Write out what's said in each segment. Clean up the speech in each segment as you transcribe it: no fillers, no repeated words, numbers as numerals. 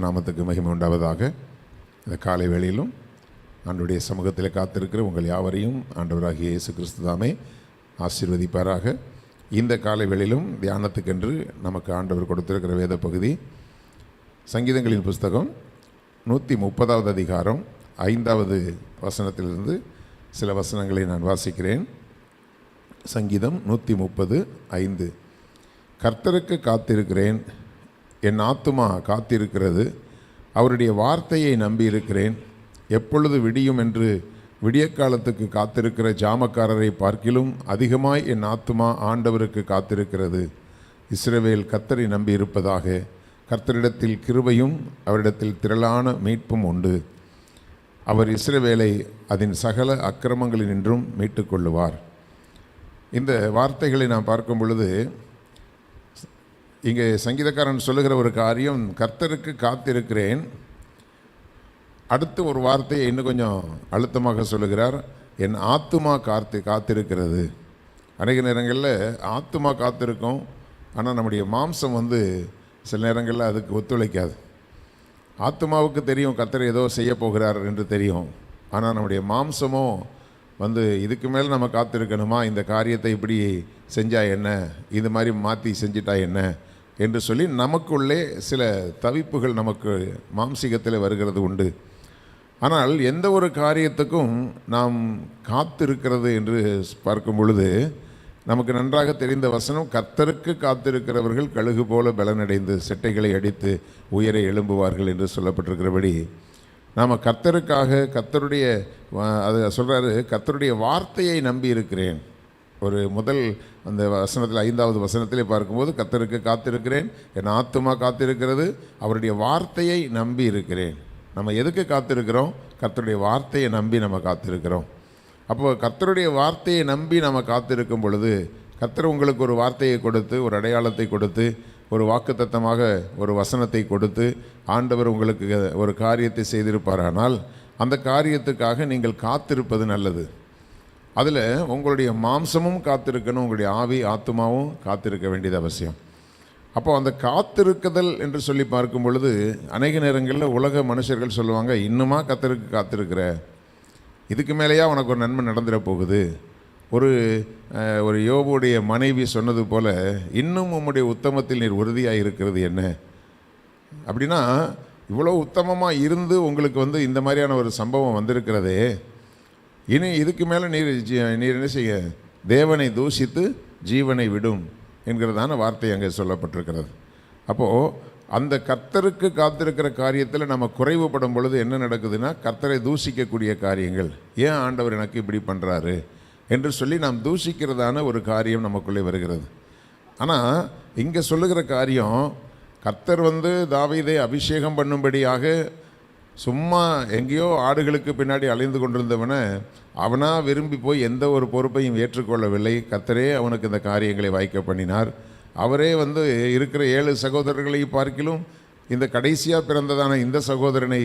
நாமத்துக்கு மகிமை உண்டாவதாக. இந்த காலை வேளையிலும் ஆண்டவருடைய சமூகத்தில் காத்திருக்கிற உங்கள் யாவரையும் ஆண்டவராகிய இயேசு கிறிஸ்து தாமே ஆசீர்வதிப்பாராக. இந்த காலை வேளையிலும் தியானத்துக்கென்று நமக்கு ஆண்டவர் கொடுத்திருக்கிற வேத பகுதி சங்கீதங்களின் புஸ்தகம் 130வது அதிகாரம் 5வது வசனத்திலிருந்து சில வசனங்களை நான் வாசிக்கிறேன். சங்கீதம் 130:5. கர்த்தருக்கு காத்திருக்கிறேன், என் ஆத்துமா காத்திருக்கிறது, அவருடைய வார்த்தையை நம்பியிருக்கிறேன். எப்பொழுது விடியும் என்று விடிய காலத்துக்கு காத்திருக்கிற ஜாமக்காரரை பார்க்கிலும் அதிகமாய் என் ஆத்துமா ஆண்டவருக்கு காத்திருக்கிறது. இஸ்ரவேல் கர்த்தரை நம்பியிருப்பதாக. கர்த்தரிடத்தில் கிருபையும் அவரிடத்தில் திரளான மீட்பும் உண்டு. அவர் இஸ்ரவேலை அதன் சகல அக்கிரமங்களினின்றும் மீட்டுக்கொள்ளுவார். இந்த வார்த்தைகளை நான் பார்க்கும் பொழுது இங்கே சங்கீதக்காரன் சொல்லுகிற ஒரு காரியம், கர்த்தருக்கு காத்திருக்கிறேன். அடுத்து ஒரு வார்த்தையை இன்னும் கொஞ்சம் அழுத்தமாக சொல்லுகிறார், என் ஆத்துமா காத்திருக்கிறது. அநேக நேரங்களில் ஆத்துமா காத்திருக்கும், ஆனால் நம்முடைய மாம்சம் சில நேரங்களில் அதுக்கு ஒத்துழைக்காது. ஆத்துமாவுக்கு தெரியும் கர்த்தர் ஏதோ செய்ய போகிறார் என்று தெரியும், ஆனால் நம்முடைய மாம்சமோ இதுக்கு மேலே நம்ம காத்திருக்கணுமா, இந்த காரியத்தை இப்படி செஞ்சால் என்ன, இது மாதிரி மாற்றி செஞ்சிட்டா என்ன என்று சொல்லி நமக்குள்ளே சில தவிப்புகள் நமக்கு மாம்சீகத்தில் வருகிறது உண்டு. ஆனால் எந்த ஒரு காரியத்துக்கும் நாம் காத்திருக்கிறது என்று பார்க்கும் பொழுது நமக்கு நன்றாக தெரிந்த வசனம், கர்த்தருக்கு காத்திருக்கிறவர்கள் கழுகு போல பலனடைந்து செட்டைகளை அடித்து உயரை எழும்புவார்கள் என்று சொல்லப்பட்டிருக்கிறபடி நாம் கர்த்தருக்காக கர்த்தருடைய அது சொல்கிறாரு, கர்த்தருடைய வார்த்தையை நம்பி இருக்கிறேன். ஒரு முதல் அந்த வசனத்தில் 5வது வசனத்திலே பார்க்கும்போது கர்த்தருக்கு காத்திருக்கிறேன், என் ஆத்துமா காத்திருக்கிறது, அவருடைய வார்த்தையை நம்பி இருக்கிறேன். நம்ம எதுக்கு காத்திருக்கிறோம்? கர்த்தருடைய வார்த்தையை நம்பி நம்ம காத்திருக்கிறோம். அப்போ கர்த்தருடைய வார்த்தையை நம்பி நம்ம காத்திருக்கும் பொழுது கர்த்தர் உங்களுக்கு ஒரு வார்த்தையை கொடுத்து, ஒரு அடையாளத்தை கொடுத்து, ஒரு வாக்குத்தத்தமாக ஒரு வசனத்தை கொடுத்து ஆண்டவர் உங்களுக்கு ஒரு காரியத்தை செய்திருப்பாரானால் அந்த காரியத்துக்காக நீங்கள் காத்திருப்பது நல்லது. அதில் உங்களுடைய மாம்சமும் காத்திருக்கணும், உங்களுடைய ஆவி ஆத்துமாவும் காத்திருக்க வேண்டியது அவசியம். அப்போ அந்த காத்திருக்குதல் என்று சொல்லி பார்க்கும் பொழுது அநேக நேரங்களில் உலக மனுஷர்கள் சொல்லுவாங்க, இன்னுமா கர்த்தருக்கு காத்திருக்கிற, இதுக்கு மேலேயா உனக்கு ஒரு நன்மை நடந்துட போகுது. ஒரு யோபுடைய மனைவி சொன்னது போல், இன்னும் உம்முடைய உத்தமத்தில் நீர் உறுதியாக இருக்கிறது என்ன அப்படின்னா, இவ்வளோ உத்தமமாக இருந்து உங்களுக்கு இந்த மாதிரியான ஒரு சம்பவம் வந்திருக்கிறதே, இனி இதுக்கு மேலே நீர் என்ன செய்ய, தேவனை தூஷித்து ஜீவனை விடும் என்கிறதான வார்த்தை அங்கே சொல்லப்பட்டிருக்கிறது. அப்போது அந்த கர்த்தருக்கு காத்திருக்கிற காரியத்தில் நம்ம குறைவுபடும் பொழுது என்ன நடக்குதுன்னா, கர்த்தரை தூஷிக்கக்கூடிய காரியங்கள், ஏன் ஆண்டவர் எனக்கு இப்படி பண்ணுறாரு என்று சொல்லி நாம் தூஷிக்கிறதான ஒரு காரியம் நமக்குள்ளே வருகிறது. ஆனால் இங்கே சொல்லுகிற காரியம், கர்த்தர் தாவீதை அபிஷேகம் பண்ணும்படியாக சும்மா எங்கேயோ ஆடுகளுக்கு பின்னாடி அலைந்து கொண்டிருந்தவனை அவனாக விரும்பி போய் எந்த ஒரு பொறுப்பையும் ஏற்றுக்கொள்ளவில்லை. கர்த்தரே அவனுக்கு இந்த காரியங்களை வாய்க்க பண்ணினார். அவரே இருக்கிற 7 சகோதரர்களை பார்க்கிலும் இந்த கடைசியாக பிறந்ததான இந்த சகோதரனை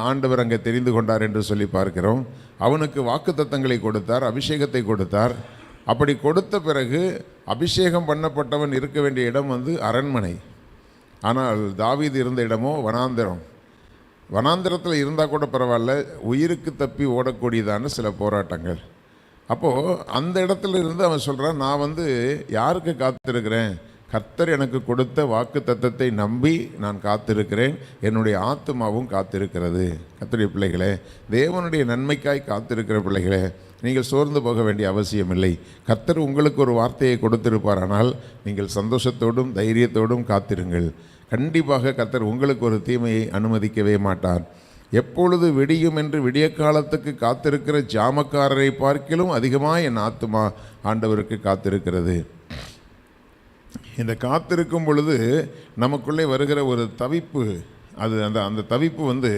ஆண்டவர் அங்கே தெரிந்து கொண்டார் என்று சொல்லி பார்க்கிறோம். அவனுக்கு வாக்குத்தத்தங்களை கொடுத்தார், அபிஷேகத்தை கொடுத்தார். அப்படி கொடுத்த பிறகு அபிஷேகம் பண்ணப்பட்டவன் இருக்க வேண்டிய இடம் அரண்மனை. ஆனால் தாவீது இருந்த இடமோ வனாந்திரம். வனாந்திரத்தில் இருந்தால் கூட பரவாயில்ல, உயிருக்கு தப்பி ஓடக்கூடியதான சில போராட்டங்கள். அப்போது அந்த இடத்துல இருந்து அவன் சொல்கிறான், நான் யாருக்கு காத்திருக்கிறேன், கர்த்தர் எனக்கு கொடுத்த வாக்கு தத்தத்தை நம்பி நான் காத்திருக்கிறேன், என்னுடைய ஆத்துமாவும் காத்திருக்கிறது. கர்த்தருடைய பிள்ளைகளே, தேவனுடைய நன்மைக்காய் காத்திருக்கிற பிள்ளைகளே, நீங்கள் சோர்ந்து போக வேண்டிய அவசியமில்லை. கர்த்தர் உங்களுக்கு ஒரு வார்த்தையை கொடுத்திருப்பாரானால் நீங்கள் சந்தோஷத்தோடும் தைரியத்தோடும் காத்திருங்கள். கண்டிப்பாக கர்த்தர் உங்களுக்கு ஒரு தீமையை அனுமதிக்கவே மாட்டார். எப்பொழுது விடியும் என்று விடிய காலத்துக்கு காத்திருக்கிற ஜாமக்காரரை பார்க்கிலும் அதிகமாக என் ஆத்துமா ஆண்டவருக்கு காத்திருக்கிறது. இந்த காத்திருக்கும் பொழுது நமக்குள்ளே வருகிற ஒரு தவிப்பு, அந்த தவிப்பு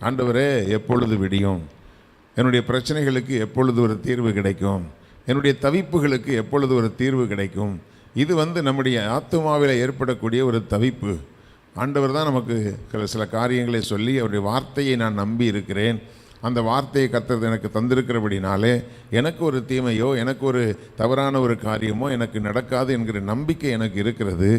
ஆண்டவரே எப்பொழுது விடியும், என்னுடைய பிரச்சனைகளுக்கு எப்பொழுது ஒரு தீர்வு கிடைக்கும், என்னுடைய தவிப்புகளுக்கு எப்பொழுது ஒரு தீர்வு கிடைக்கும். இது நம்முடைய ஆத்துமாவில் ஏற்படக்கூடிய ஒரு தவிப்பு. ஆண்டவர் தான் நமக்கு சில காரியங்களை சொல்லி அவருடைய வார்த்தையை நான் நம்பி இருக்கிறேன், அந்த வார்த்தையை கர்த்தர் எனக்கு தந்திருக்கிறபடினாலே எனக்கு ஒரு தீமையோ எனக்கு ஒரு தவறான ஒரு காரியமோ எனக்கு நடக்காது என்கிற நம்பிக்கை எனக்கு இருக்கிறது.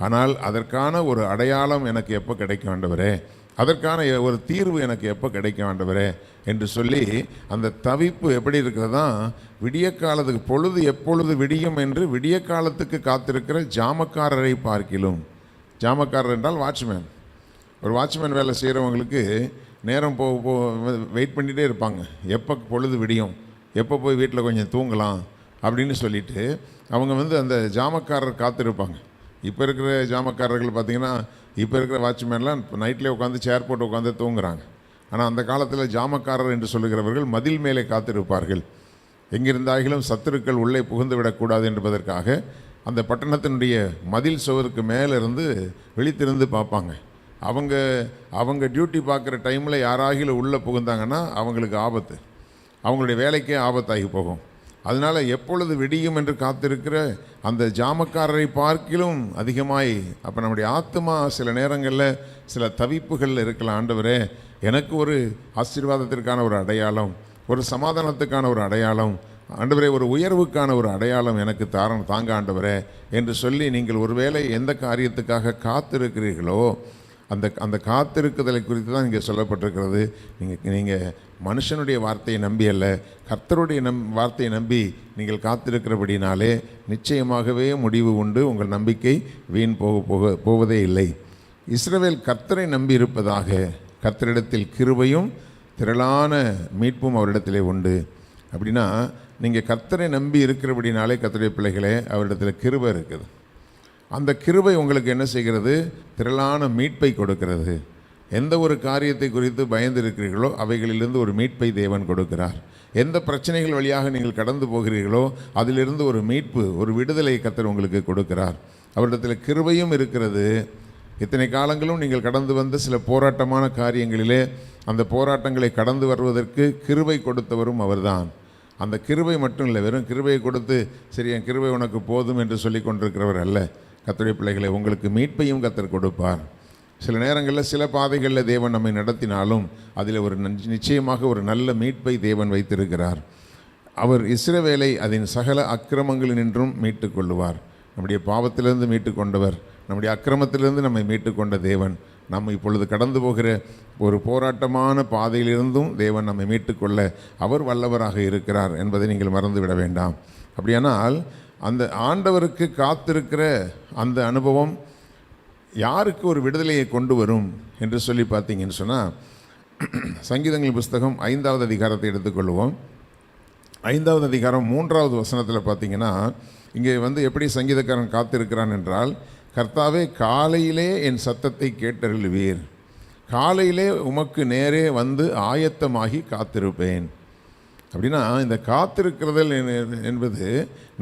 ஆனால் அதற்கான ஒரு அடையாளம் எனக்கு எப்போ கிடைக்கும் ஆண்டவரே, அதற்கான ஒரு தீர்வு எனக்கு எப்போ கிடைக்கும் ஆண்டவரே என்று சொல்லி அந்த தவிப்பு எப்படி இருக்கிறதா, விடிய காலத்துக்கு பொழுது எப்பொழுது விடியும் என்று விடிய காலத்துக்கு காத்திருக்கிற ஜாமக்காரரை பார்க்கிலும். ஜாமக்காரர் என்றால் வாட்ச்மேன். ஒரு வாட்ச்மேன் வேலை செய்கிறவங்களுக்கு நேரம் வெயிட் பண்ணிகிட்டே இருப்பாங்க, எப்போ பொழுது விடியும், எப்போ போய் வீட்டில் கொஞ்சம் தூங்கலாம் அப்படின்னு சொல்லிட்டு அவங்க அந்த ஜாமக்காரர் காத்திருப்பாங்க. இப்போ இருக்கிற ஜாமக்காரர்கள் பார்த்திங்கன்னா, இப்போ இருக்கிற வாட்ச்மேன்லாம் நைட்லேயே உட்காந்து சேர் போட்டு உட்காந்து தூங்குறாங்க. ஆனால் அந்த காலத்தில் ஜாமக்காரர் என்று சொல்லுகிறவர்கள் மதில் மேலே காத்திருப்பார்கள். எங்கிருந்தாகிலும் சத்துருக்கள் உள்ளே புகுந்து விடக்கூடாது என்பதற்காக அந்த பட்டணத்தினுடைய மதில் சுவருக்கு மேலிருந்து விழித்திருந்து பார்ப்பாங்க. அவங்க டியூட்டி பார்க்குற டைமில் யாராகிலும் உள்ளே புகுந்தாங்கன்னா அவங்களுக்கு ஆபத்து, அவங்களுடைய வேலைக்கே ஆபத்தாகி போகும். அதனால் எப்பொழுது விடியும் என்று காத்திருக்கிற அந்த ஜாமக்காரரை பார்க்கிலும் அதிகமாய் அப்போ நம்முடைய ஆத்மா சில நேரங்களில் சில தவிப்புகளில் இருக்கலாம். ஆண்டவரே, எனக்கு ஒரு ஆசீர்வாதத்திற்கான ஒரு அடையாளம், ஒரு சமாதானத்துக்கான ஒரு அடையாளம், ஆண்டவரே ஒரு உயர்வுக்கான ஒரு அடையாளம் எனக்கு தாங்க ஆண்டவரே என்று சொல்லி நீங்கள் ஒருவேளை எந்த காரியத்துக்காக காத்திருக்கிறீர்களோ அந்த காத்திருக்குதலை குறித்து தான் இங்கே சொல்லப்பட்டிருக்கிறது. நீங்கள் மனுஷனுடைய வார்த்தையை நம்பி அல்ல, கர்த்தருடைய வார்த்தையை நம்பி நீங்கள் காத்திருக்கிறபடினாலே நிச்சயமாகவே முடிவு உண்டு. உங்கள் நம்பிக்கை வீண் போவதே இல்லை. இஸ்ரவேல் கர்த்தரை நம்பி இருப்பதாக, கர்த்தரிடத்தில் கிருபையும் திரளான மீட்பும் அவரிடத்திலே உண்டு. அப்படின்னா நீங்கள் கர்த்தரை நம்பி இருக்கிறபடினாலே கர்த்தருடைய பிள்ளைகளே அவரிடத்தில் கிருபை இருக்குது. அந்த கிருபை உங்களுக்கு என்ன செய்கிறது? திரளான மீட்பை கொடுக்கிறது. எந்த ஒரு காரியத்தை குறித்து பயந்து இருக்கிறீர்களோ அவைகளிலிருந்து ஒரு மீட்பை தேவன் கொடுக்கிறார். எந்த பிரச்சனைகள் வழியாக நீங்கள் கடந்து போகிறீர்களோ அதிலிருந்து ஒரு மீட்பு, ஒரு விடுதலை கர்த்தர் உங்களுக்கு கொடுக்கிறார். அவரிடத்தில் கிருபையும் இருக்கிறது. இத்தனை காலங்களும் நீங்கள் கடந்து வந்த சில போராட்டமான காரியங்களிலே அந்த போராட்டங்களை கடந்து வருவதற்கு கிருபை கொடுத்தவரும் அவர்தான். அந்த கிருபை மட்டும் இல்லை, வெறும் கிருபையை கொடுத்து சரி என் கிருபை உனக்கு போதும் என்று சொல்லி கொண்டிருக்கிறவர் அல்ல. கர்த்தருடைய பிள்ளைகளை, உங்களுக்கு மீட்பையும் கர்த்தர் கொடுப்பார். சில நேரங்களில் சில பாதைகளில் தேவன் நம்மை நடத்தினாலும் அதில் ஒரு நிச்சயமாக ஒரு நல்ல மீட்பை தேவன் வைத்திருக்கிறார். அவர் இஸ்ரவேலை அதன் சகல அக்கிரமங்களினின்றும் மீட்டு கொள்ளுவார். நம்முடைய பாவத்திலிருந்து மீட்டு கொண்டவர், நம்முடைய அக்கிரமத்திலிருந்து நம்மை மீட்டு கொண்ட தேவன் நம்ம இப்பொழுது கடந்து போகிற ஒரு போராட்டமான பாதையிலிருந்தும் தேவன் நம்மை மீட்டுக்கொள்ள அவர் வல்லவராக இருக்கிறார் என்பதை நீங்கள் மறந்துவிட வேண்டாம். அப்படியானால் அந்த ஆண்டவருக்கு காத்திருக்கிற அந்த அனுபவம் யாருக்கு ஒரு விடுதலையை கொண்டு வரும் என்று சொல்லி பார்த்தீங்கன்னு சொன்னால், சங்கீதங்கள் புஸ்தகம் 5வது அதிகாரத்தை எடுத்துக்கொள்வோம். 5வது அதிகாரம் 3வது வசனத்தில் பார்த்தீங்கன்னா, இங்கே எப்படி சங்கீதக்காரன் காத்திருக்கிறான் என்றால், கர்த்தாவே காலையிலே என் சத்தத்தை கேட்டருளுவீர், காலையிலே உமக்கு நேரே வந்து ஆயத்தமாகி காத்திருப்பேன். அப்படின்னா இந்த காத்திருக்கிறதல் என்பது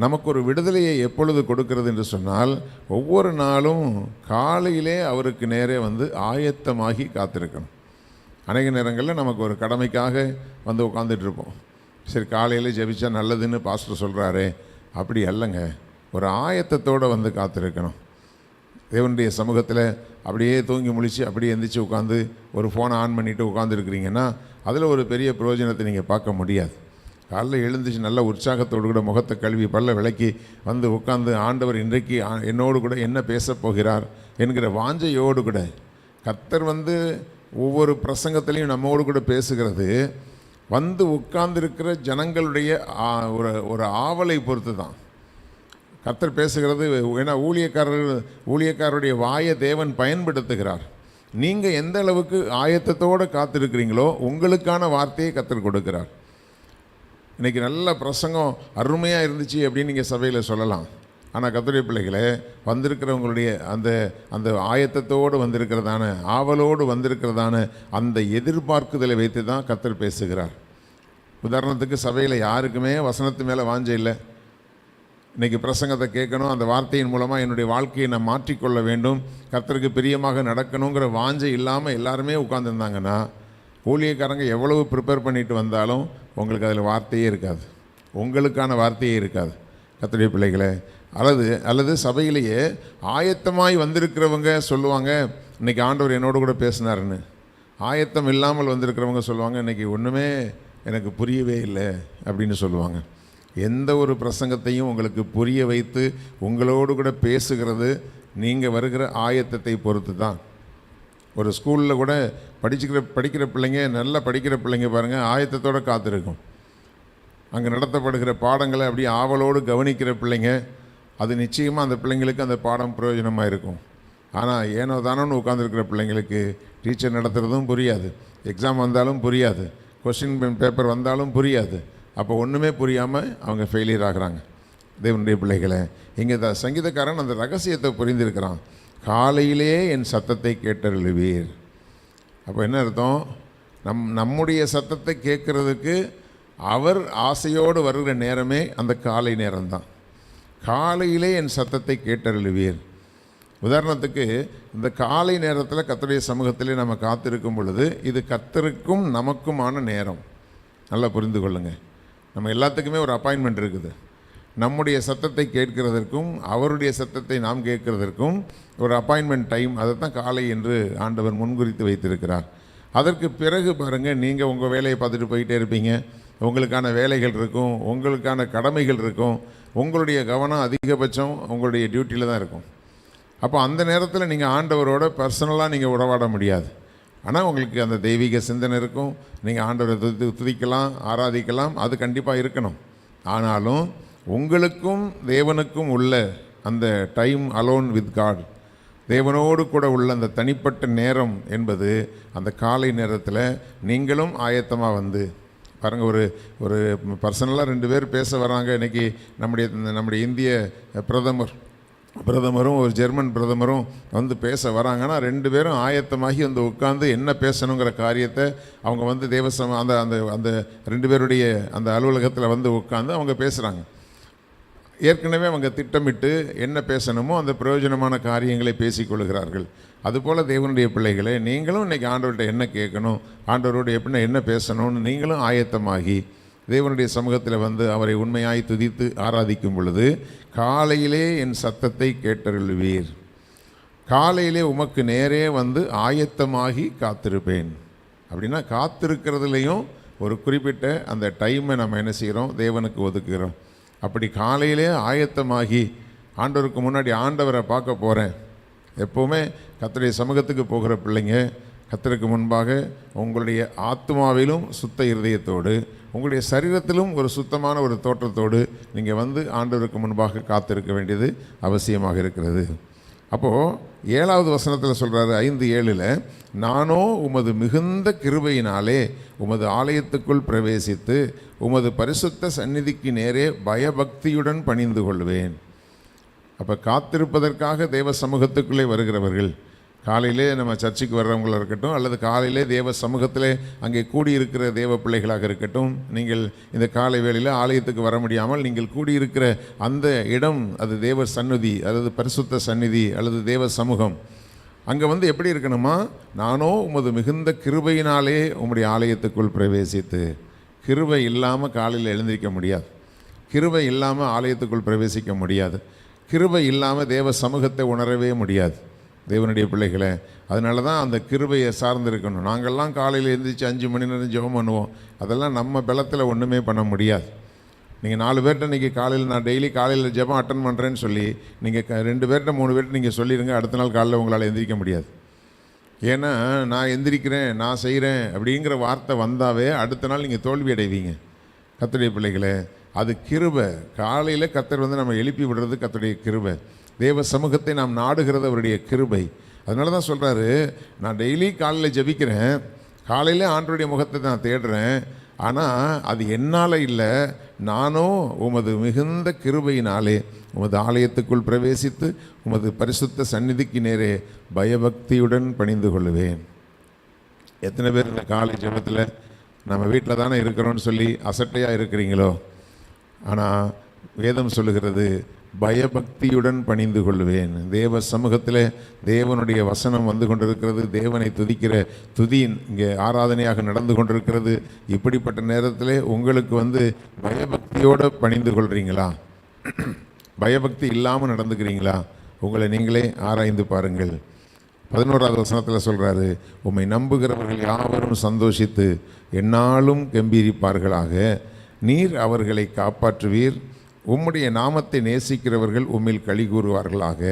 நமக்கு ஒரு விடுதலையை எப்பொழுது கொடுக்கிறது என்று சொன்னால், ஒவ்வொரு நாளும் காலையிலே அவருக்கு நேரே வந்து ஆயத்தமாகி காத்திருக்கணும். அநேக நேரங்களில் நமக்கு ஒரு கடமைக்காக வந்து உட்காந்துட்ருப்போம். சரி, காலையில் ஜெபிச்சா நல்லதுன்னு பாஸ்டர் சொல்கிறாரே, அப்படி அல்லங்க. ஒரு ஆயத்தத்தோடு வந்து காத்திருக்கணும். தேவனுடைய சமூகத்தில் அப்படியே தூங்கி முழித்து அப்படியே எந்திரிச்சு உட்காந்து ஒரு ஃபோனை ஆன் பண்ணிவிட்டு உட்காந்துருக்கிறீங்கன்னா அதில் ஒரு பெரிய பிரயோஜனத்தை நீங்கள் பார்க்க முடியாது. காலைல எழுந்துச்சு நல்ல உற்சாகத்தோடு கூட முகத்தை கழுவி பல்ல விளக்கி வந்து உட்காந்து ஆண்டவர் இன்றைக்கு என்னோடு கூட என்ன பேசப் போகிறார் என்கிற வாஞ்சையோடு கூட கர்த்தர் ஒவ்வொரு பிரசங்கத்திலையும் நம்மோடு கூட பேசுகிறது உட்கார்ந்திருக்கிற ஜனங்களுடைய ஒரு ஆவலை பொறுத்து தான் கர்த்தர் பேசுகிறது. ஏன்னா ஊழியக்காரருடைய வாயை தேவன் பயன்படுத்துகிறார். நீங்கள் எந்த அளவுக்கு ஆயத்தத்தோடு காத்திருக்கிறீங்களோ உங்களுக்கான வார்த்தையை கர்த்தர் கொடுக்கிறார். இன்றைக்கி நல்ல பிரசங்கம் அருமையாக இருந்துச்சு அப்படின்னு நீங்கள் சபையில் சொல்லலாம். ஆனால் கர்த்தருடைய பிள்ளைகளே, வந்திருக்கிறவங்களுடைய அந்த ஆயத்தத்தோடு வந்திருக்கிறதான ஆவலோடு வந்திருக்கிறதான அந்த எதிர்பார்க்குதலை வைத்து தான் கர்த்தர் பேசுகிறார். உதாரணத்துக்கு சபையில் யாருக்குமே வசனத்து மேலே வாஞ்சை இல்லை. இன்றைக்கி பிரசங்கத்தை கேட்கணும், அந்த வார்த்தையின் மூலமாக என்னுடைய வாழ்க்கையை நான் மாற்றிக்கொள்ள வேண்டும், கர்த்தருக்கு பிரியமாக நடக்கணுங்கிற வாஞ்சை இல்லாமல் எல்லாருமே உட்காந்துருந்தாங்கன்னா ஊழியக்காரங்க எவ்வளவு ப்ரிப்பேர் பண்ணிட்டு வந்தாலும் உங்களுக்கு அதில் வார்த்தையே இருக்காது, உங்களுக்கான வார்த்தையே இருக்காது. கர்த்தருடைய பிள்ளைகளே, அல்லது சபையிலேயே ஆயத்தமாய் வந்திருக்கிறவங்க சொல்லுவாங்க, இன்றைக்கி ஆண்டவர் என்னோடு கூட பேசினாருன்னு. ஆயத்தம் இல்லாமல் வந்திருக்கிறவங்க சொல்லுவாங்க, இன்றைக்கி ஒன்றுமே எனக்கு புரியவே இல்லை அப்படின்னு சொல்லுவாங்க. எந்த ஒரு பிரசங்கத்தையும் உங்களுக்கு புரிய வைத்து உங்களோடு கூட பேசுகிறது நீங்கள் வருகிற ஆயத்தத்தை பொறுத்து தான். ஒரு ஸ்கூலில் கூட படிக்கிற பிள்ளைங்க, நல்லா படிக்கிற பிள்ளைங்க பாருங்கள், ஆயத்தத்தோடு காத்திருக்கும். அங்கே நடத்தப்படுகிற பாடங்களை அப்படியே ஆவலோடு கவனிக்கிற பிள்ளைங்க, அது நிச்சயமாக அந்த பிள்ளைங்களுக்கு அந்த பாடம் பிரயோஜனமாக இருக்கும். ஆனால் ஏனோ தானோன்னு உட்காந்துருக்கிற பிள்ளைங்களுக்கு டீச்சர் நடத்துகிறதும் புரியாது, எக்ஸாம் வந்தாலும் புரியாது, கொஸ்டின் பேப்பர் வந்தாலும் புரியாது. அப்போ ஒன்றுமே புரியாமல் அவங்க ஃபெயிலியர் ஆகிறாங்க. தேவனுடைய பிள்ளைகளை, இங்கே சங்கீதக்காரன் அந்த ரகசியத்தை புரிந்திருக்கிறான். காலையிலே என் சத்தத்தை கேட்டருளுவீர். அப்போ என்ன அர்த்தம்? நம்முடைய சத்தத்தை கேட்குறதுக்கு அவர் ஆசையோடு வருகிற நேரமே அந்த காலை நேரம்தான். காலையிலே என் சத்தத்தை கேட்டருளுவீர். உதாரணத்துக்கு இந்த காலை நேரத்தில் கர்த்தருடைய சமூகத்திலே நம்ம காத்திருக்கும் பொழுது இது கர்த்தருக்கும் நமக்குமான நேரம். நல்லா புரிந்து கொள்ளுங்கள். நம்ம எல்லாத்துக்குமே ஒரு அப்பாயின்மெண்ட் இருக்குது. நம்முடைய சத்தத்தை கேட்கிறதற்கும் அவருடைய சத்தத்தை நாம் கேட்கிறதற்கும் ஒரு அப்பாயின்மெண்ட் டைம், அதை தான் காலை என்று ஆண்டவர் முன்குறித்து வைத்திருக்கிறார். அதற்கு பிறகு பாருங்கள், நீங்கள் உங்கள் வேலையை பார்த்துட்டு போயிட்டே இருப்பீங்க, உங்களுக்கான வேலைகள் இருக்கும், உங்களுக்கான கடமைகள் இருக்கும், உங்களுடைய கவனம் அதிகபட்சம் உங்களுடைய டியூட்டியில் தான் இருக்கும். அப்போ அந்த நேரத்தில் நீங்கள் ஆண்டவரோட பர்சனலாக நீங்கள் உறவாட முடியாது. ஆனால் உங்களுக்கு அந்த தெய்வீக சிந்தனை இருக்கும், நீங்கள் ஆண்டவரை துதிக்கலாம், ஆராதிக்கலாம், அது கண்டிப்பாக இருக்கணும். ஆனாலும் உங்களுக்கும் தேவனுக்கும் உள்ள அந்த டைம் அலோன் வித் காட், தேவனோடு கூட உள்ள அந்த தனிப்பட்ட நேரம் என்பது அந்த காலை நேரத்தில் நீங்களும் ஆயத்தமாக வந்து பாருங்கள். ஒரு பர்சனலாக 2 பேர் பேச வராங்க. இன்றைக்கி நம்முடைய இந்திய பிரதமரும் ஒரு ஜெர்மன் பிரதமரும் வந்து பேச வராங்கன்னா 2 பேரும் ஆயத்தமாகி வந்து உட்காந்து என்ன பேசணுங்கிற காரியத்தை அவங்க வந்து அந்த அந்த அந்த 2 பேருடைய அந்த அலுவலகத்தில் வந்து உட்காந்து அவங்க பேசுகிறாங்க. ஏற்கனவே அவங்க திட்டமிட்டு என்ன பேசணுமோ அந்த பிரயோஜனமான காரியங்களை பேசிக்கொள்கிறார்கள். அதுபோல் தேவனுடைய பிள்ளைகளை, நீங்களும் இன்றைக்கி ஆண்டவர்கிட்ட என்ன கேட்கணும், ஆண்டவரோடு எப்படின்னா என்ன பேசணும்னு நீங்களும் ஆயத்தமாகி தேவனுடைய சமூகத்தில் வந்து அவரை உண்மையாய் துதித்து ஆராதிக்கும் பொழுது காலையிலே என் சத்தத்தை கேட்டருளுவீர். காலையிலே உமக்கு நேரே வந்து ஆயத்தமாகி காத்திருப்பேன். அப்படின்னா காத்திருக்கிறதுலையும் ஒரு குறிப்பிட்ட அந்த டைமை நம்ம என்ன செய்கிறோம், தேவனுக்கு ஒதுக்குகிறோம். அப்படி காலையிலே ஆயத்தமாகி ஆண்டவருக்கு முன்னாடி ஆண்டவரை பார்க்க போகிறேன். எப்போவுமே கர்த்தருடைய சமூகத்துக்கு போகிற பிள்ளைங்க, கர்த்தருக்கு முன்பாக உங்களுடைய ஆத்மாவிலும் சுத்த இருதயத்தோடு, உங்களுடைய சரீரத்திலும் ஒரு சுத்தமான ஒரு தோற்றத்தோடு நீங்கள் வந்து ஆண்டவருக்கு முன்பாக காத்திருக்க வேண்டியது அவசியமாக இருக்கிறது. அப்போது 7வது வசனத்தில் சொல்கிறாரு, 5:7, நானோ உமது மிகுந்த கிருபையினாலே உமது ஆலயத்துக்குள் பிரவேசித்து உமது பரிசுத்த சந்நிதிக்கு நேரே பயபக்தியுடன் பணிந்து கொள்வேன். அப்போ காத்திருப்பதற்காக தேவ சமூகத்துக்குள்ளே வருகிறவர்கள், காலையிலே நம்ம சர்ச்சுக்கு வர்றவங்களாக இருக்கட்டும், அல்லது காலையிலே தேவ சமூகத்திலே அங்கே கூடியிருக்கிற தேவ பிள்ளைகளாக இருக்கட்டும், நீங்கள் இந்த காலை வேளையில் ஆலயத்துக்கு வர முடியாமல் நீங்கள் கூடியிருக்கிற அந்த இடம் அது தேவ சந்நிதி, அல்லது பரிசுத்த சந்நிதி, அல்லது தேவ சமூகம். அங்கே வந்து எப்படி இருக்கணுமா, நானோ உமது மிகுந்த கிருபையினாலே உம்முடைய ஆலயத்துக்குள் பிரவேசித்து. கிருபை இல்லாமல் காலையில் எழுந்திருக்க முடியாது, கிருபை இல்லாமல் ஆலயத்துக்குள் பிரவேசிக்க முடியாது, கிருபை இல்லாமல் தேவ சமூகத்தை உணரவே முடியாது. தேவனுடைய பிள்ளைகளை, அதனால தான் அந்த கிருபையை சார்ந்திருக்கணும். நாங்கள்லாம் காலையில் எழுந்திரிச்சு 5 மணி நேரம் ஜெபம் பண்ணுவோம். அதெல்லாம் நம்ம பலத்தில் ஒன்றுமே பண்ண முடியாது. நீங்கள் 4 பேர்கிட்ட இன்றைக்கி காலையில் நான் டெய்லி காலையில் ஜெபம் அட்டன் பண்ணுறேன்னு சொல்லி நீங்கள் 2 பேர்கிட்ட 3 பேர்கிட்ட நீங்கள் சொல்லிடுங்க, அடுத்த நாள் காலையில் உங்களால் எந்திரிக்க முடியாது. ஏன்னா நான் எந்திரிக்கிறேன், நான் செய்கிறேன் அப்படிங்கிற வார்த்தை வந்தாவே அடுத்த நாள் நீங்கள் தோல்வி அடைவீங்க. கர்த்தருடைய பிள்ளைகளை, அது கிருபை. காலையில் கர்த்தர் வந்து நம்ம எழுப்பி விடுறது கர்த்தருடைய கிருபை. தேவ சமூகத்தை நாம் நாடுகிறது அவருடைய கிருபை. அதனால தான் சொல்கிறாரு, நான் டெய்லி காலையில் ஜெபிக்கிறேன், காலையில் ஆண்டவருடைய முகத்தை நான் தேடுறேன், ஆனால் அது என்னால் இல்லை, நானும் உமது மிகுந்த கிருபையினாலே உமது ஆலயத்துக்குள் பிரவேசித்து உமது பரிசுத்த சந்நிதிக்கு நேரே பயபக்தியுடன் பணிந்து கொள்ளுவேன். எத்தனை பேர் இந்த காலை ஜெபத்தில் நம்ம வீட்டில் தானே இருக்கிறோன்னு சொல்லி அசட்டையாக இருக்கிறீங்களோ? ஆனால் வேதம் சொல்லுகிறது, பயபக்தியுடன் பணிந்து கொள்வேன். தேவ சமூகத்தில் தேவனுடைய வசனம் வந்து கொண்டிருக்கிறது, தேவனை துதிக்கிற துதி இங்கே ஆராதனையாக நடந்து கொண்டிருக்கிறது. இப்படிப்பட்ட நேரத்தில் உங்களுக்கு வந்து பயபக்தியோடு பணிந்து கொள்கிறீங்களா? பயபக்தி இல்லாமல் நடந்துக்கிறீங்களா? உங்களை நீங்களே ஆராய்ந்து பாருங்கள். 11வது வசனத்தில் சொல்கிறாரு, உம்மை நம்புகிறவர்கள் யாவரும் சந்தோஷித்து எந்நாளும் கம்பீரிப்பார்களாக. நீர் அவர்களை காப்பாற்றுவீர். உம்முடைய நாமத்தை நேசிக்கிறவர்கள் உம்மில் களி கூறுவார்களாக.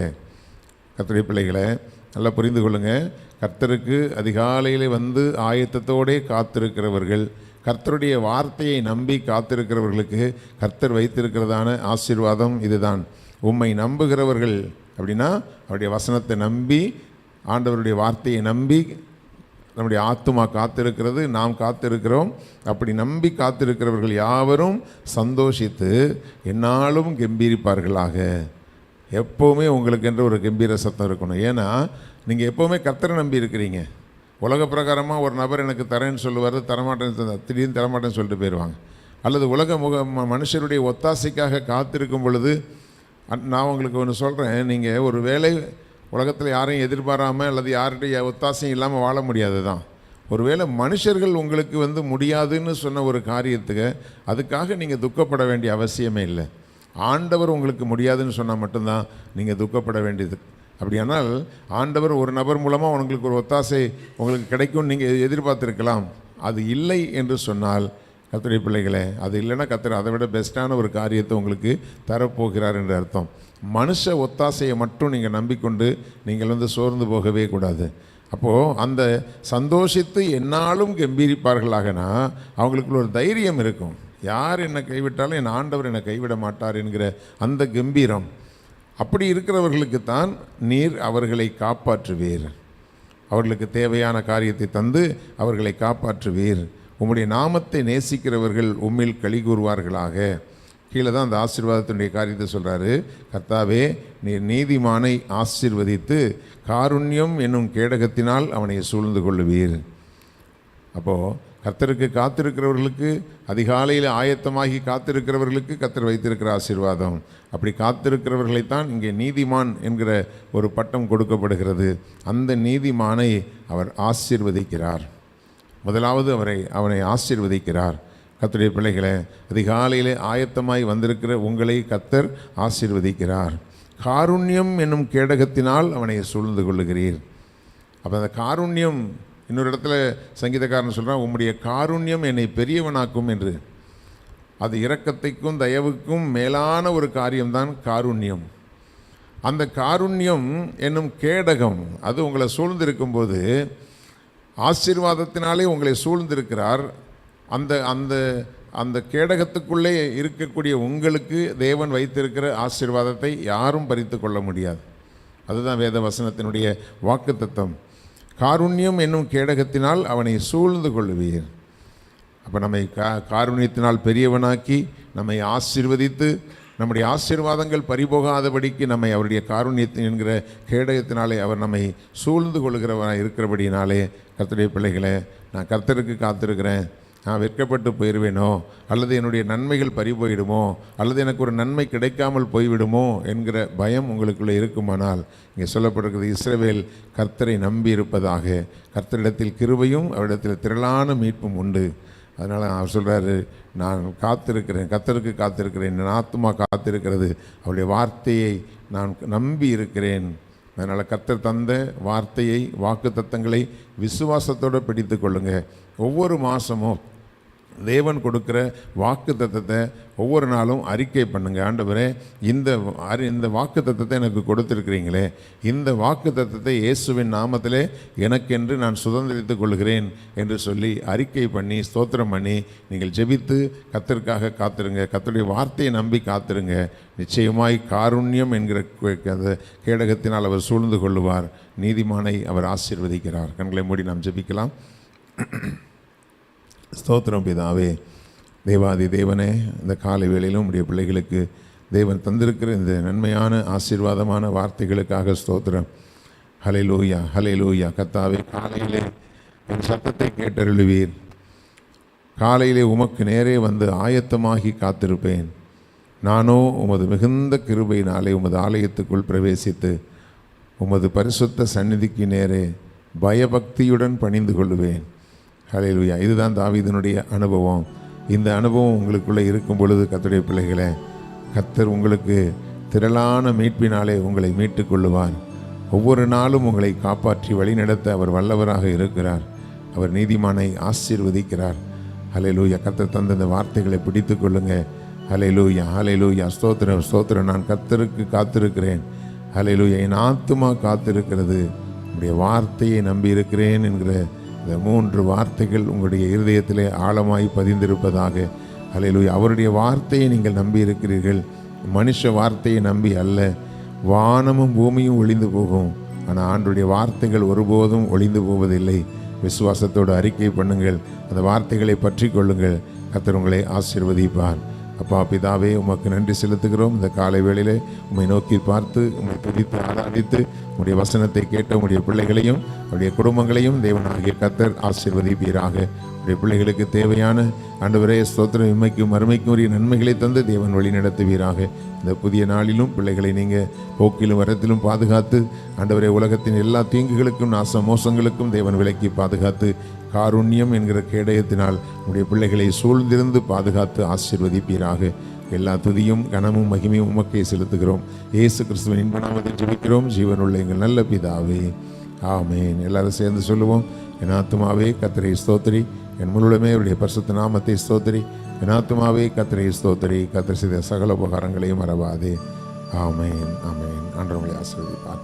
கர்த்தருடைய பிள்ளைகளை நல்லா புரிந்து கொள்ளுங்கள். கர்த்தருக்கு அதிகாலையில் வந்து ஆயத்தத்தோடே காத்திருக்கிறவர்கள், கர்த்தருடைய வார்த்தையை நம்பி காத்திருக்கிறவர்களுக்கு கர்த்தர் வைத்திருக்கிறதான ஆசீர்வாதம் இதுதான். உம்மை நம்புகிறவர்கள் அப்படின்னா அவருடைய வசனத்தை நம்பி, ஆண்டவருடைய வார்த்தையை நம்பி நம்முடைய ஆத்துமா காத்திருக்கிறது, நாம் காத்திருக்கிறோம். அப்படி நம்பி காத்திருக்கிறவர்கள் யாவரும் சந்தோஷித்து எந்நாளும் கம்பீரிப்பார்களாக. எப்போவுமே உங்களுக்கு என்று ஒரு கம்பீர சத்தம் இருக்கணும். ஏன்னா நீங்கள் எப்போவுமே கர்த்தரை நம்பி இருக்கிறீங்க. உலக பிரகாரமாக ஒரு நபர் எனக்கு தரேன்னு சொல்லுவார், தரமாட்டேன்னு திடீர்னு தரமாட்டேன்னு சொல்லிட்டு போயிடுவாங்க. அல்லது உலக மனுஷருடைய ஒத்தாசைக்காக காத்திருக்கும் பொழுது, நான் உங்களுக்கு ஒன்று சொல்கிறேன், நீங்கள் ஒரு வேலை உலகத்தில் யாரையும் எதிர்பாராமல் அல்லது யாருடைய ஒத்தாசையும் இல்லாமல் வாழ முடியாது தான். ஒருவேளை மனுஷர்கள் உங்களுக்கு வந்து முடியாதுன்னு சொன்ன ஒரு காரியத்துக்கு அதுக்காக நீங்கள் துக்கப்பட வேண்டிய அவசியமே இல்லை. ஆண்டவர் உங்களுக்கு முடியாதுன்னு சொன்னால் மட்டும்தான் நீங்கள் துக்கப்பட வேண்டியது. அப்படியானால் ஆண்டவர் ஒரு நபர் மூலமாக உங்களுக்கு ஒரு ஒத்தாசை உங்களுக்கு கிடைக்கும்னு நீங்கள் எதிர்பார்த்துருக்கலாம். அது இல்லை என்று சொன்னால், கர்த்தருடைய பிள்ளைகளே, அது இல்லைன்னா கர்த்தர் அதை விட பெஸ்ட்டான ஒரு காரியத்தை உங்களுக்கு தரப்போகிறார் என்று அர்த்தம். மனுஷ ஒத்தாசையை மட்டும் நீங்கள் நம்பிக்கொண்டு நீங்கள் வந்து சோர்ந்து போகவே கூடாது. அப்போது அந்த சந்தோஷித்து எந்நாளும் கம்பீரிப்பார்களாகனா அவங்களுக்குள்ள ஒரு தைரியம் இருக்கும். யார் என்னை கைவிட்டாலும் என் ஆண்டவர் என்னை கைவிட மாட்டார் என்கிற அந்த கம்பீரம். அப்படி இருக்கிறவர்களுக்குத்தான் நீர் அவர்களை காப்பாற்றுவீர். அவர்களுக்கு தேவையான காரியத்தை தந்து அவர்களை காப்பாற்றுவீர். உம்முடைய நாமத்தை நேசிக்கிறவர்கள் உம்மில் களி கூறுவார்களாக. கீழே தான் அந்த ஆசீர்வாதத்தினுடைய காரியத்தை சொல்கிறாரு. கர்த்தாவே, நீர் நீதிமானை ஆசீர்வதித்து காருண்யம் என்னும் கேடகத்தினால் அவனை சூழ்ந்து கொள்ளுவீர். அப்போது கர்த்தருக்கு காத்திருக்கிறவர்களுக்கு, அதிகாலையில் ஆயத்தமாகி காத்திருக்கிறவர்களுக்கு கர்த்தர் வைத்திருக்கிற ஆசீர்வாதம். அப்படி காத்திருக்கிறவர்களைத்தான் இங்கே நீதிமான் என்கிற ஒரு பட்டம் கொடுக்கப்படுகிறது. அந்த நீதிமானை அவர் ஆசீர்வதிக்கிறார். முதலாவது அவனை ஆசீர்வதிக்கிறார். கர்த்தருடைய பிள்ளைகளை, அதிகாலையிலே ஆயத்தமாய் வந்திருக்கிற உங்களை கர்த்தர் ஆசீர்வதிக்கிறார். காருண்யம் என்னும் கேடகத்தினால் அவனை சூழ்ந்து கொள்ளுகிறீர். அப்போ அந்த காருண்யம், இன்னொரு இடத்துல சங்கீதக்காரன் சொல்கிறான், உம்முடைய காருண்யம் என்னை பெரியவனாக்கும் என்று. அது இரக்கத்தைக்கும் தயவுக்கும் மேலான ஒரு காரியம்தான் காருண்யம். அந்த காருண்யம் என்னும் கேடகம் அது உங்களை சூழ்ந்திருக்கும்போது, ஆசீர்வாதத்தினாலே உங்களை சூழ்ந்திருக்கிறார். அந்த அந்த அந்த கேடகத்துக்குள்ளே இருக்கக்கூடிய உங்களுக்கு தேவன் வைத்திருக்கிற ஆசீர்வாதத்தை யாரும் பறித்து கொள்ள முடியாது. அதுதான் வேத வசனத்தினுடைய வாக்குத்தத்தம். காருண்யம் என்னும் கேடகத்தினால் அவனை சூழ்ந்து கொள்ளுவீர். அப்போ நம்மை காருண்யத்தினால் பெரியவனாக்கி நம்மை ஆசீர்வதித்து, நம்முடைய ஆசீர்வாதங்கள் பறிபோகாதபடிக்கு நம்மை அவருடைய காருண்யத்தின் என்கிற கேடகத்தினாலே அவர் நம்மை சூழ்ந்து கொள்ளுகிறவனாக இருக்கிறபடினாலே, கர்த்தருடைய பிள்ளைகளை, நான் கர்த்தருக்கு காத்திருக்கிறேன், நான் வெட்கப்பட்டு போயிடுவேனோ, அல்லது என்னுடைய நன்மைகள் பறிபோயிடுமோ, அல்லது எனக்கு ஒரு நன்மை கிடைக்காமல் போய்விடுமோ என்கிற பயம் உங்களுக்குள்ளே இருக்குமானால், இங்கே சொல்லப்பட்டிருக்கிறது, இஸ்ரவேல் கர்த்தரை நம்பி இருப்பதாக. கர்த்தரிடத்தில் கிருபையும் அவரிடத்தில் திரளான மீட்பும் உண்டு. அதனால் அவர் சொல்கிறாரு, நான் காத்திருக்கிறேன், கர்த்தருக்கு காத்திருக்கிறேன், என் ஆத்துமா காத்திருக்கிறது, அவருடைய வார்த்தையை நான் நம்பி இருக்கிறேன். அதனால் கர்த்தர் தந்த வார்த்தையை, வாக்கு தத்தங்களை விசுவாசத்தோடு பிடித்து கொள்ளுங்கள். ஒவ்வொரு மாதமும் தேவன் கொடுக்குற வாக்கு தத்தத்தை ஒவ்வொரு நாளும் அறிக்கை பண்ணுங்கள். ஆண்டவரே, இந்த வாக்கு தத்தத்தை எனக்கு கொடுத்துருக்கிறீங்களே, இந்த வாக்கு தத்தத்தை இயேசுவின் நாமத்திலே எனக்கென்று நான் சுதந்திரித்துக் கொள்கிறேன் என்று சொல்லி அறிக்கை பண்ணி ஸ்தோத்திரம் பண்ணி நீங்கள் ஜெபித்து கர்த்தருக்காக காத்திருங்க. கர்த்தருடைய வார்த்தையை நம்பி காத்திருங்க. நிச்சயமாய் காருண்யம் என்கிற அந்த கேடகத்தினால் அவர் சூழ்ந்து கொள்ளுவார். நீதிமானை அவர் ஆசீர்வதிக்கிறார். கண்களை மூடி நாம் ஜெபிக்கலாம். ஸ்தோத்திரம் பிதாவே, தேவாதி தேவனே, இந்த காலை வேளையிலும் உடைய பிள்ளைகளுக்கு தேவன் தந்திருக்கிற இந்த நன்மையான ஆசீர்வாதமான வார்த்தைகளுக்காக ஸ்தோத்திரம். ஹல்லேலூயா, ஹல்லேலூயா. கர்த்தாவே, காலையிலே என் சத்தத்தை கேட்டருளுவீர். காலையிலே உமக்கு நேரே வந்து ஆயத்தமாகி காத்திருப்பேன். நானோ உமது மிகுந்த கிருபையினாலே உமது ஆலயத்துக்குள் பிரவேசித்து உமது பரிசுத்த சந்நிதிக்கு நேரே பயபக்தியுடன் பணிந்து கொள்ளுவேன். ஹல்லேலூயா. இதுதான் தாவீதினுடைய அனுபவம். இந்த அனுபவம் உங்களுக்குள்ளே இருக்கும் பொழுது, கர்த்தருடைய பிள்ளைகளே, கர்த்தர் உங்களுக்கு திரளான மீட்பினாலே உங்களை மீட்டு கொள்ளுவார். ஒவ்வொரு நாளும் உங்களை காப்பாற்றி வழிநடத்த அவர் வல்லவராக இருக்கிறார். அவர் நீதிமானை ஆசீர்வதிக்கிறார். ஹல்லேலூயா. கர்த்தர் தந்த இந்த வார்த்தைகளை பிடித்து கொள்ளுங்க. ஹல்லேலூயா, ஹல்லேலூயா. ஸ்தோத்திரம், ஸ்தோத்திரம். நான் கர்த்தருக்கு காத்திருக்கிறேன். ஹல்லேலூயா. என் ஆத்துமா காத்திருக்கிறது, உங்களுடைய வார்த்தையை நம்பி இருக்கிறேன் என்கிற இந்த 3 வார்த்தைகள் உங்களுடைய இருதயத்திலே ஆழமாய் பதிந்திருப்பதாக. ஹல்லேலூயா. அவருடைய வார்த்தையை நீங்கள் நம்பி இருக்கிறீர்கள். மனுஷ வார்த்தையை நம்பி அல்ல. வானமும் பூமியும் ஒளிந்து போகும், ஆனால் ஆண்டவருடைய வார்த்தைகள் ஒருபோதும் ஒளிந்து போவதில்லை. விசுவாசத்தோடு அறிக்கை பண்ணுங்கள், அந்த வார்த்தைகளை பற்றி கொள்ளுங்கள். கர்த்தர் உங்களை ஆசீர்வதிப்பார். அப்பா பிதாவே, உமக்கு நன்றி செலுத்துகிறோம். இந்த காலை வேளையிலே உம்மை நோக்கி பார்த்து உம்மை துதித்து ஆராதித்து உம்முடைய வசனத்தை கேட்ட உம்முடைய பிள்ளைகளையும் அவருடைய குடும்பங்களையும் தேவனாகிய கர்த்தர் ஆசீர்வதிப்பீராக. உடைய பிள்ளைகளுக்கு தேவையான ஆண்டவரே ஸ்தோத்திரம், இம்மைக்கும் மறுமைக்கும் உரிய நன்மைகளை தந்து தேவன் வழி நடத்துவீராக. இந்த புதிய நாளிலும் பிள்ளைகளை நீங்கள் போக்கிலும் வரத்திலும் பாதுகாத்து ஆண்டவரே உலகத்தின் எல்லா தீங்குகளுக்கும் நாச மோசங்களுக்கும் தேவன் விலக்கி பாதுகாத்து காருண்யம் என்கிற கேடயத்தினால் உடைய பிள்ளைகளை சூழ்ந்திருந்து பாதுகாத்து ஆசீர்வதிப்பீராக. எல்லா துதியும் கனமும் மகிமையும் உமக்கே செலுத்துகிறோம். இயேசு கிறிஸ்துவின் இன்ப நாமத்தில் ஜெபிக்கிறோம் ஜீவனுள்ள எங்கள் நல்ல பிதாவே, ஆமேன். எல்லாரும் சேர்ந்து சொல்லுவோம். என் ஆத்துமாவே கர்த்தரை ஸ்தோத்திரி, என் முழுமே அவருடைய பரிசுத்த நாமத்தை ஸ்தோத்திரி. என் ஆத்துமாவே கர்த்தரை ஸ்தோத்திரி, கர்த்தர் செய்த சகல உபகாரங்களையும் மறவாதே. ஆமேன், ஆமேன். ஆண்டவரை ஆசீர்வதிப்பார்.